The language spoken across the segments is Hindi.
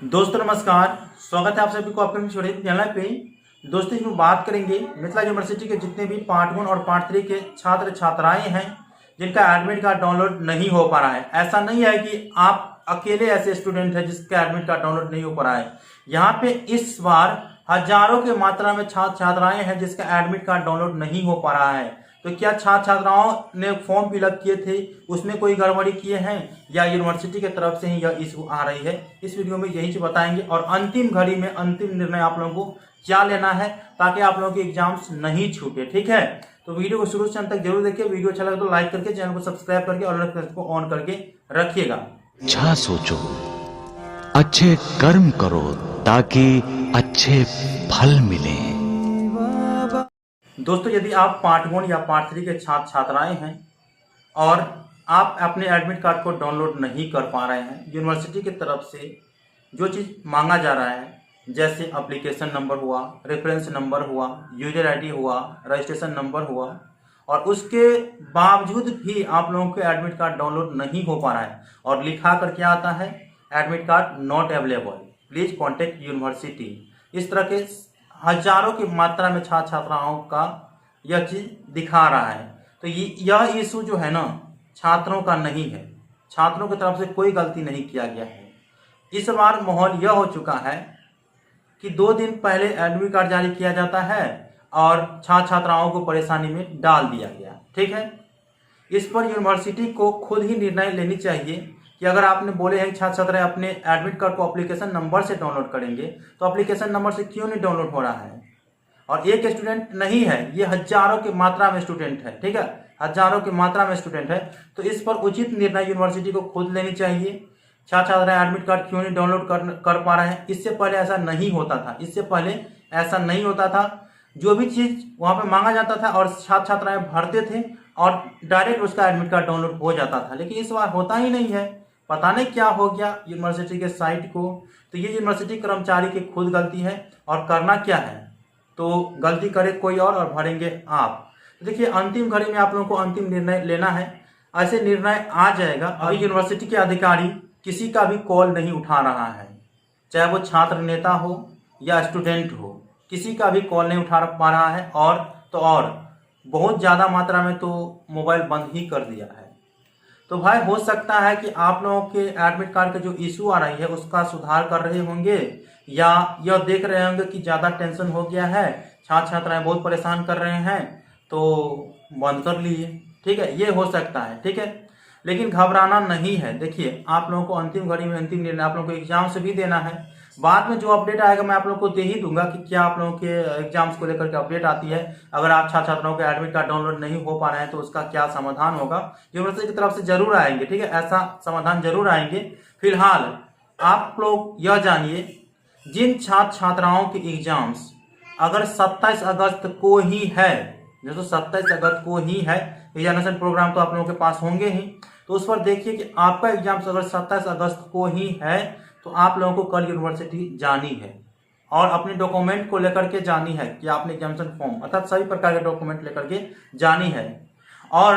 दोस्तों नमस्कार, स्वागत है आप सभी को आपके चैनल पे। दोस्तों इसमें बात करेंगे मिथिला यूनिवर्सिटी के जितने भी पार्ट 1 और पार्ट 3 के छात्र छात्राएं हैं जिनका एडमिट कार्ड डाउनलोड नहीं हो पा रहा है। ऐसा नहीं है कि आप अकेले ऐसे स्टूडेंट हैं जिसका एडमिट कार्ड डाउनलोड नहीं हो पा रहा है। यहाँ पे इस बार हजारों की मात्रा में छात्र छात्राएं हैं जिसका एडमिट कार्ड डाउनलोड नहीं हो पा रहा है। तो क्या छात्र छात्राओं ने फॉर्म फिलअप किए थे, उसमें कोई गड़बड़ी किए हैं या यूनिवर्सिटी की तरफ से ही यह इशू आ रही है, इस वीडियो में यही चीज बताएंगे। और अंतिम घड़ी में अंतिम निर्णय आप लोगों को क्या लेना है ताकि आप लोगों के एग्जाम्स नहीं छूटे। ठीक है, तो वीडियो को शुरू से अंत तक जरूर देखिए। वीडियो अच्छा लगे तो लाइक करके चैनल को सब्सक्राइब करके और नोटिफिकेशन को ऑन करके रखिएगा। अच्छा सोचो, अच्छे कर्म करो ताकि अच्छे फल मिले। दोस्तों यदि आप पार्ट 1 या पार्ट 3 के छात्र छात्राएं हैं और आप अपने एडमिट कार्ड को डाउनलोड नहीं कर पा रहे हैं, यूनिवर्सिटी की तरफ से जो चीज़ मांगा जा रहा है जैसे एप्लीकेशन नंबर हुआ, रेफरेंस नंबर हुआ, यूजर आईडी हुआ, रजिस्ट्रेशन नंबर हुआ, और उसके बावजूद भी आप लोगों को एडमिट कार्ड डाउनलोड नहीं हो पा रहा है और लिखा कर क्या आता है, admit card not available, please contact university. इस तरह के हजारों की मात्रा में छात्र छात्राओं का यह चीज दिखा रहा है। तो यह इशू जो है ना, छात्रों का नहीं है, छात्रों की तरफ से कोई गलती नहीं किया गया है। इस बार माहौल यह हो चुका है कि 2 दिन पहले एडमिट कार्ड जारी किया जाता है और छात्र छात्राओं को परेशानी में डाल दिया गया। ठीक है, इस पर यूनिवर्सिटी को खुद ही निर्णय लेनी चाहिए कि अगर आपने बोले हैं छात्र छात्राएं अपने एडमिट कार्ड को एप्लीकेशन नंबर से डाउनलोड करेंगे तो एप्लीकेशन नंबर से क्यों नहीं डाउनलोड हो रहा है। और एक स्टूडेंट नहीं है, ये हजारों की मात्रा में स्टूडेंट है। ठीक है, हजारों की मात्रा में स्टूडेंट है, तो इस पर उचित निर्णय यूनिवर्सिटी को खुद लेनी चाहिए। छात्र छात्राएं एडमिट कार्ड क्यों नहीं डाउनलोड कर पा रहे हैं। इससे पहले ऐसा नहीं होता था, इससे पहले ऐसा नहीं होता था। जो भी चीज वहां पे मांगा जाता था और छात्र छात्राएं भरते थे और डायरेक्ट उसका एडमिट कार्ड डाउनलोड हो जाता था, लेकिन इस बार होता ही नहीं है। पता नहीं क्या हो गया यूनिवर्सिटी के साइट को। तो ये यूनिवर्सिटी कर्मचारी की खुद गलती है और करना क्या है, तो गलती करे कोई और भरेंगे आप। तो देखिए अंतिम घड़ी में आप लोगों को अंतिम निर्णय लेना है। ऐसे निर्णय आ जाएगा। अभी यूनिवर्सिटी के अधिकारी किसी का भी कॉल नहीं उठा रहा है, चाहे वो छात्र नेता हो या स्टूडेंट हो, किसी का भी कॉल नहीं उठा पा रहा है। और बहुत ज़्यादा मात्रा में तो मोबाइल बंद ही कर दिया है। तो भाई हो सकता है कि आप लोगों के एडमिट कार्ड का जो इशू आ रही है उसका सुधार कर रहे होंगे या यह देख रहे होंगे कि ज़्यादा टेंशन हो गया है, छात्र छात्राएं बहुत परेशान कर रहे हैं तो बंद कर लिए। ठीक है, ये हो सकता है। ठीक है, लेकिन घबराना नहीं है। देखिए आप लोगों को अंतिम घड़ी में अंतिम निर्णय आप लोगों को एग्जाम से भी देना है। बाद में जो अपडेट आएगा मैं आप लोगों को दे ही दूंगा कि क्या आप लोगों के एग्जाम्स को लेकर के अपडेट आती है। अगर आप छात्र छात्राओं के एडमिट कार्ड डाउनलोड नहीं हो पा रहे हैं तो उसका क्या समाधान होगा, यूनिवर्सिटी की तरफ से जरूर आएंगे। ठीक है, ऐसा समाधान जरूर आएंगे। फिलहाल आप लोग यह जानिए, जिन छात्र छात्राओं के एग्जाम्स अगर 27 अगस्त को ही है, जैसे 27 अगस्त को ही है, एग्जामिनेशन प्रोग्राम तो आप लोगों के पास होंगे ही, तो उस पर देखिए कि आपका एग्जाम्स अगर 27 अगस्त को ही है तो आप लोगों को कल यूनिवर्सिटी जानी है और अपने डॉक्यूमेंट को लेकर के जानी है कि आपने एग्जामिनेशन फॉर्म अर्थात सभी प्रकार के डॉक्यूमेंट लेकर के जानी है। और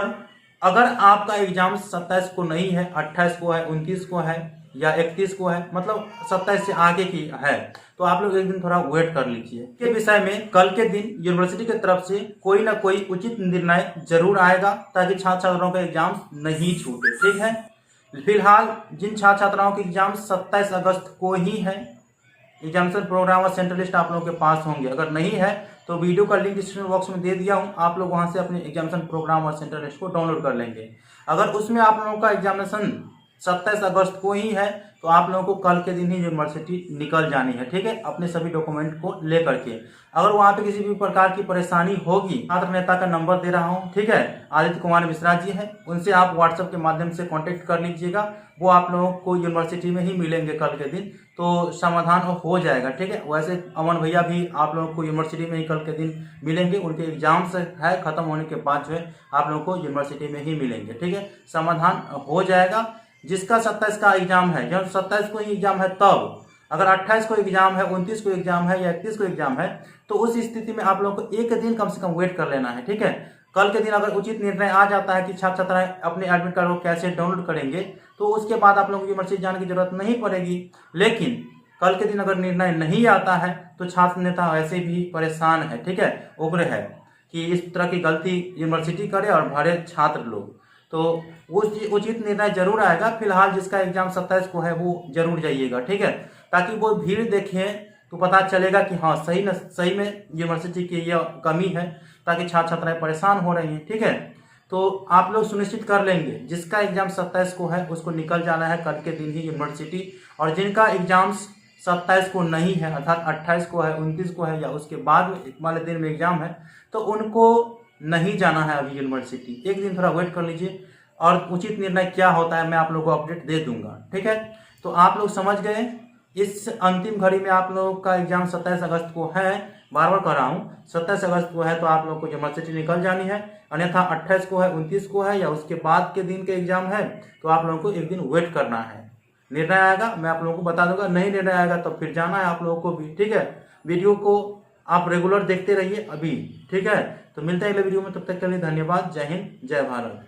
अगर आपका एग्जाम 27 को नहीं है, 28 को है, 29 को है या 31 को है, मतलब 27 से आगे की है, तो आप लोग एक दिन थोड़ा वेट कर लीजिए। के विषय में कल के दिन यूनिवर्सिटी की तरफ से कोई ना कोई उचित निर्णय जरूर आएगा ताकि छात्र छात्राओं का एग्जाम नहीं छूटे। ठीक है, फिलहाल जिन छात्र छात्राओं के एग्जाम 27 अगस्त को ही है, एग्जामिनेशन प्रोग्राम और सेंट्रल लिस्ट आप लोगों के पास होंगे। अगर नहीं है तो वीडियो का लिंक डिस्क्रिप्शन बॉक्स में दे दिया हूं, आप लोग वहां से अपने एग्जामिनेशन प्रोग्राम और सेंट्रल लिस्ट को डाउनलोड कर लेंगे। अगर उसमें आप लोगों का एग्जामिनेशन 27 अगस्त को ही है तो आप लोगों को कल के दिन ही यूनिवर्सिटी निकल जानी है। ठीक है, अपने सभी डॉक्यूमेंट को लेकर के। अगर वहां पे किसी भी प्रकार की परेशानी होगी, छात्र नेता का नंबर दे रहा हूं, ठीक है, आदित्य कुमार मिश्रा जी हैं, उनसे आप व्हाट्सएप के माध्यम से कांटेक्ट कर लीजिएगा। वो आप लोगों को यूनिवर्सिटी में ही मिलेंगे कल के दिन, तो समाधान हो जाएगा। ठीक है, वैसे अमन भैया भी आप लोगों को यूनिवर्सिटी में ही कल के दिन मिलेंगे। उनके एग्जाम्स है खत्म होने के बाद जो है आप लोगों को यूनिवर्सिटी में ही मिलेंगे। ठीक है, समाधान हो जाएगा। जिसका 27 का एग्जाम है, जब 27 को ही एग्जाम है, तब अगर 28 को एग्जाम है, 29 को एग्जाम है या 31 को एग्जाम है, तो उस स्थिति में आप लोगों को एक दिन कम से कम वेट कर लेना है। ठीक है, कल के दिन अगर उचित निर्णय आ जाता है कि छात्र छात्राएं अपने एडमिट कार्ड को कैसे डाउनलोड करेंगे, तो उसके बाद आप लोगों को यूनिवर्सिटी जाने की जरूरत नहीं पड़ेगी। लेकिन कल के दिन अगर निर्णय नहीं आता है तो छात्र नेता वैसे भी परेशान है, ठीक है, उग्र है कि इस तरह की गलती यूनिवर्सिटी करे और भरे छात्र लोग। तो वो उचित निर्णय जरूर आएगा। फिलहाल जिसका एग्जाम 27 को है वो जरूर जाइएगा, ठीक है, ताकि वो भीड़ देखें तो पता चलेगा कि हाँ सही में यूनिवर्सिटी की यह कमी है, ताकि छात्र छात्राएं परेशान हो रही हैं, ठीक है। तो आप लोग सुनिश्चित कर लेंगे जिसका एग्जाम 27 को है उसको निकल जाना है कल के दिन ही यूनिवर्सिटी, और जिनका एग्जाम्स 27 को नहीं है अर्थात 28 को है, 29 को है या उसके बाद वाले दिन में एग्जाम है, तो उनको नहीं जाना है अभी यूनिवर्सिटी। एक दिन थोड़ा वेट कर लीजिए और उचित निर्णय क्या होता है मैं आप लोगों को अपडेट दे दूंगा, ठीक है। तो आप लोग समझ गए, इस अंतिम घड़ी में आप लोगों का एग्जाम 27 अगस्त को है, बार बार कह रहा हूँ 27 अगस्त को है, तो आप लोगों को यूनिवर्सिटी निकल जानी है। अन्यथा 28 को है, 29 को है या उसके बाद के दिन के एग्जाम है, तो आप लोगों को एक दिन वेट करना है। निर्णय आएगा मैं आप लोगों को बता दूंगा, नहीं निर्णय आएगा तो फिर जाना है आप लोगों को भी, ठीक है। वीडियो को आप रेगुलर देखते रहिए अभी, ठीक है। तो मिलते हैं अगले वीडियो में, तब तक के लिए धन्यवाद। जय हिंद, जय भारत।